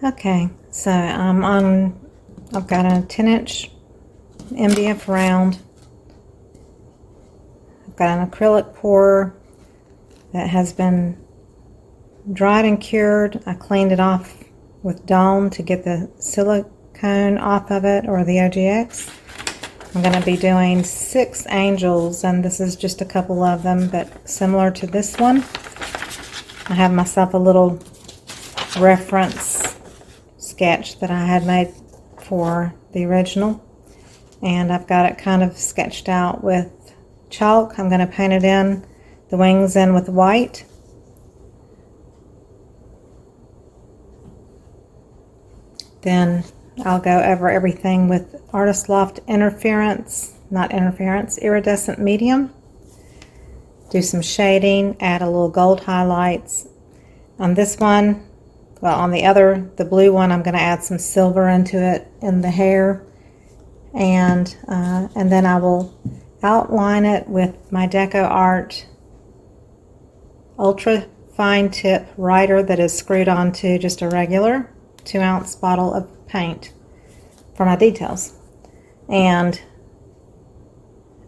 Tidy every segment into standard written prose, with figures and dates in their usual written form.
Okay, so I've got a 10-inch MDF round. I've got an acrylic pourer that has been dried and cured. I cleaned it off with Dawn to get the silicone off of it, or the OGX. I'm going to be doing 6 angels, and this is just a couple of them, but similar to this one. I have myself a little reference sketch that I had made for the original, and I've got it kind of sketched out with chalk. I'm going to paint it in, the wings in with white. Then I'll go over everything with Artist Loft Iridescent medium. Do some shading, add a little gold highlights. On this one, well, on the blue one, I'm going to add some silver into it in the hair, and then I will outline it with my DecoArt ultra fine tip writer that is screwed onto just a regular 2-ounce bottle of paint for my details. And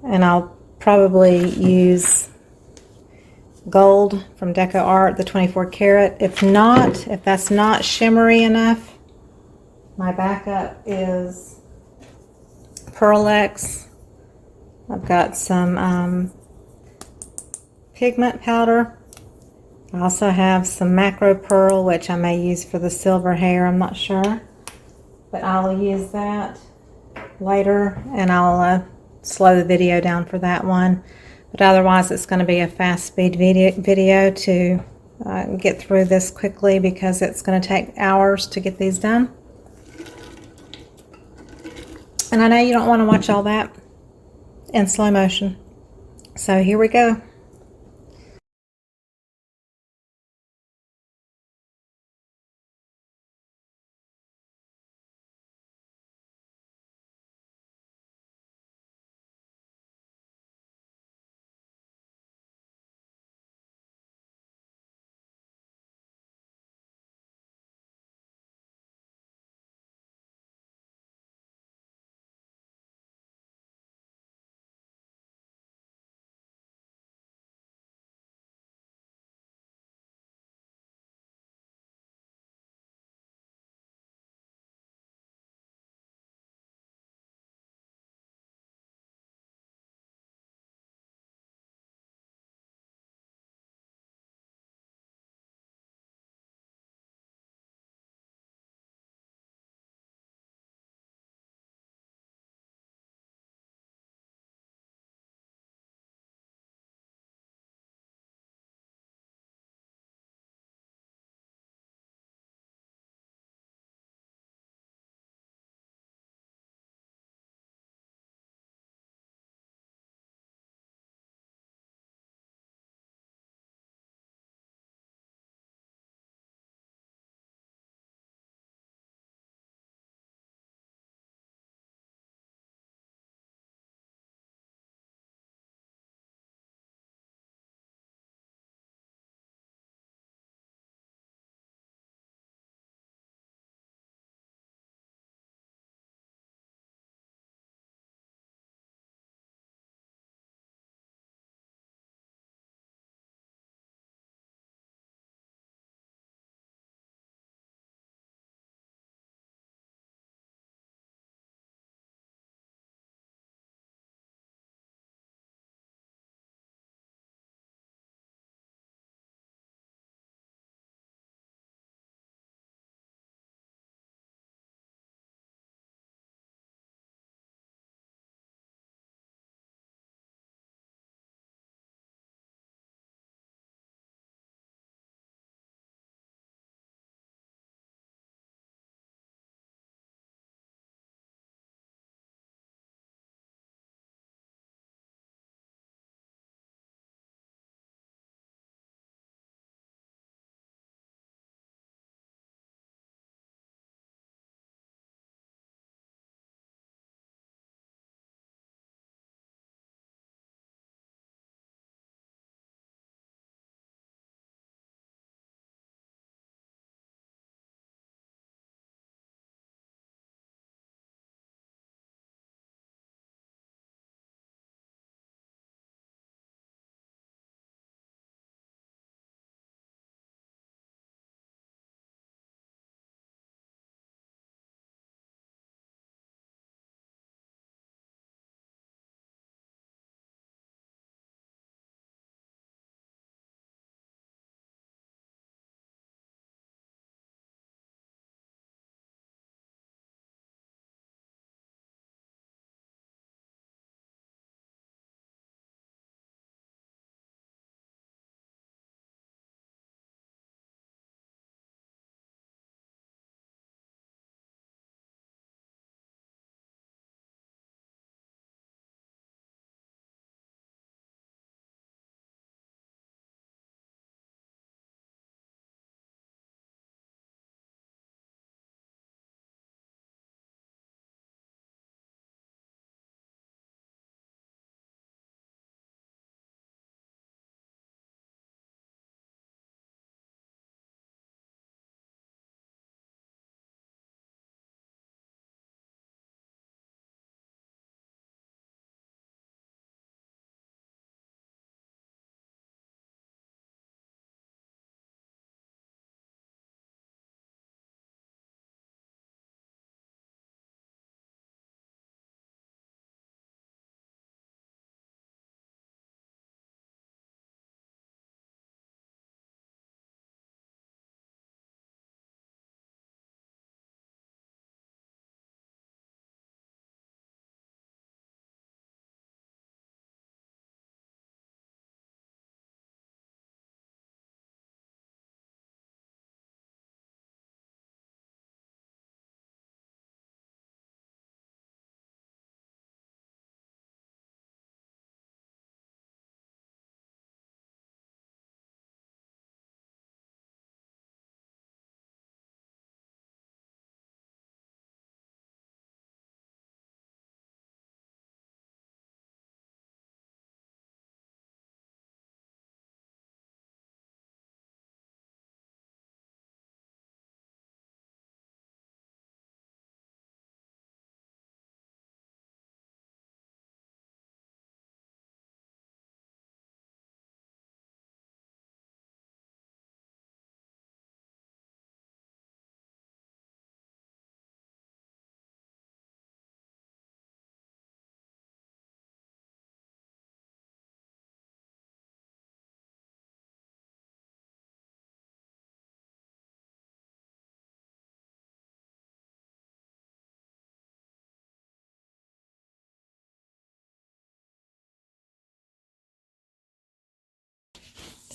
I'll probably use gold from DecoArt, the 24 karat. If that's not shimmery enough, my backup is Pearl X. I've got some pigment powder. I also have some macro pearl, which I may use for the silver hair, I'm not sure. But I'll use that later, and I'll slow the video down for that one. But otherwise, it's going to be a fast speed video to get through this quickly, because it's going to take hours to get these done. And I know you don't want to watch all that in slow motion. So here we go.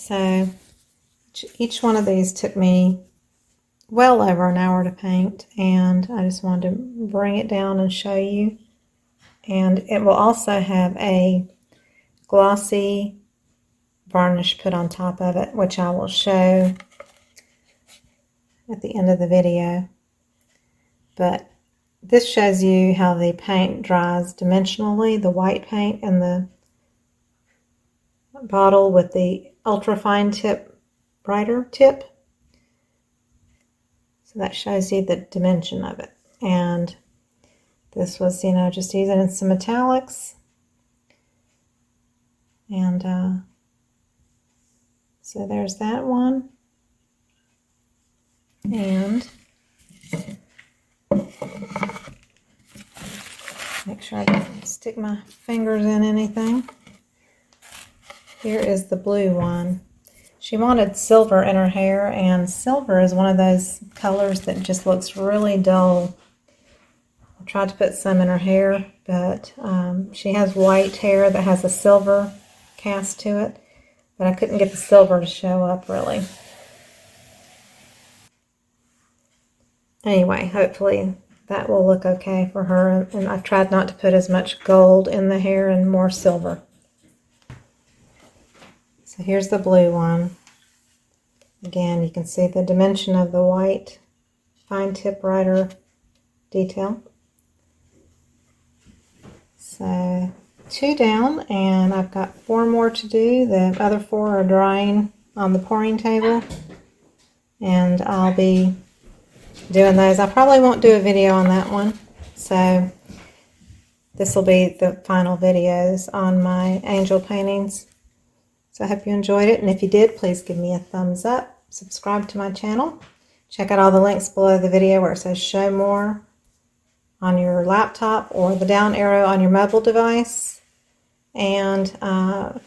So each one of these took me well over an hour to paint, and I just wanted to bring it down and show you. And it will also have a glossy varnish put on top of it, which I will show at the end of the video. But this shows you how the paint dries dimensionally, the white paint in the bottle with the ultra fine tip, brighter tip. So that shows you the dimension of it. And this was, you know, just using some metallics. And so there's that one. And make sure I don't stick my fingers in anything. Here is the blue one. She wanted silver in her hair, and silver is one of those colors that just looks really dull. I tried to put some in her hair, but she has white hair that has a silver cast to it, but I couldn't get the silver to show up really. Anyway, hopefully that will look okay for her, and I tried not to put as much gold in the hair and more silver. So here's the blue one. Again, you can see the dimension of the white fine tip writer detail. So 2 down, and I've got 4 more to do. The other 4 are drying on the pouring table, and I'll be doing those. I probably won't do a video on that one, so this will be the final videos on my angel paintings. So I hope you enjoyed it, and if you did, please give me a thumbs up, subscribe to my channel, check out all the links below the video where it says show more on your laptop or the down arrow on your mobile device, and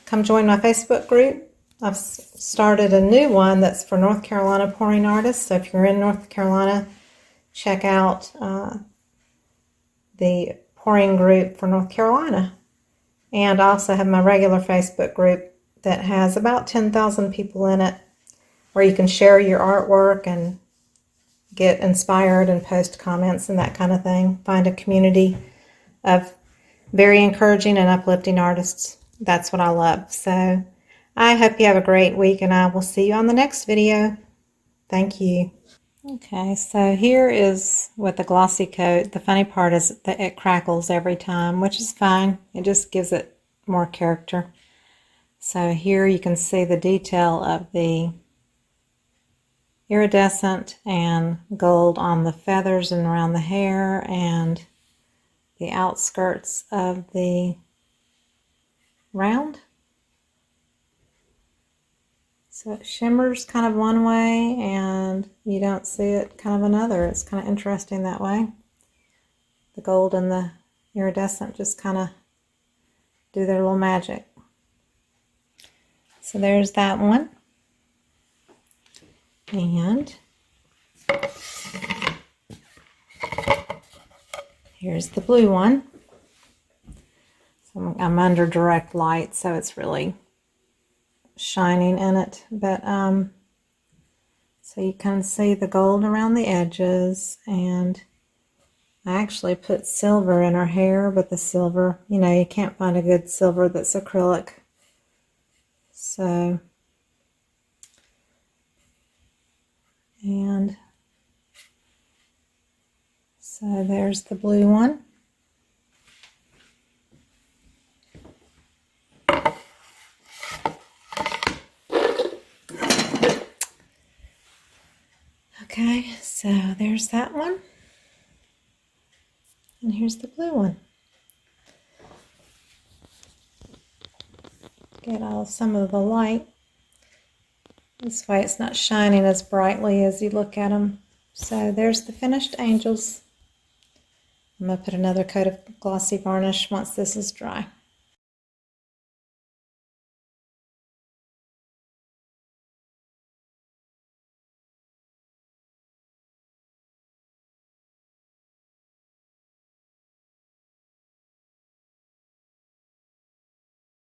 come join my Facebook group. I've started a new one that's for North Carolina pouring artists, so if you're in North Carolina, check out the pouring group for North Carolina. And I also have my regular Facebook group that has about 10,000 people in it, where you can share your artwork and get inspired and post comments and that kind of thing. Find a community of very encouraging and uplifting artists. That's what I love. So I hope you have a great week, and I will see you on the next video. Thank you. Okay, so here is with the glossy coat. The funny part is that it crackles every time, which is fine. It just gives it more character. So here you can see the detail of the iridescent and gold on the feathers and around the hair and the outskirts of the round. So it shimmers kind of one way and you don't see it kind of another. It's kind of interesting that way. The gold and the iridescent just kind of do their little magic. So there's that one. And here's the blue one. So I'm under direct light, so it's really shining in it. But so you can see the gold around the edges, and I actually put silver in her hair, but the silver, you know, you can't find a good silver that's acrylic. So, and so there's the blue one. Okay, so there's that one. And here's the blue one. Get some of the light. This way it's not shining as brightly as you look at them. So there's the finished angels. I'm going to put another coat of glossy varnish once this is dry.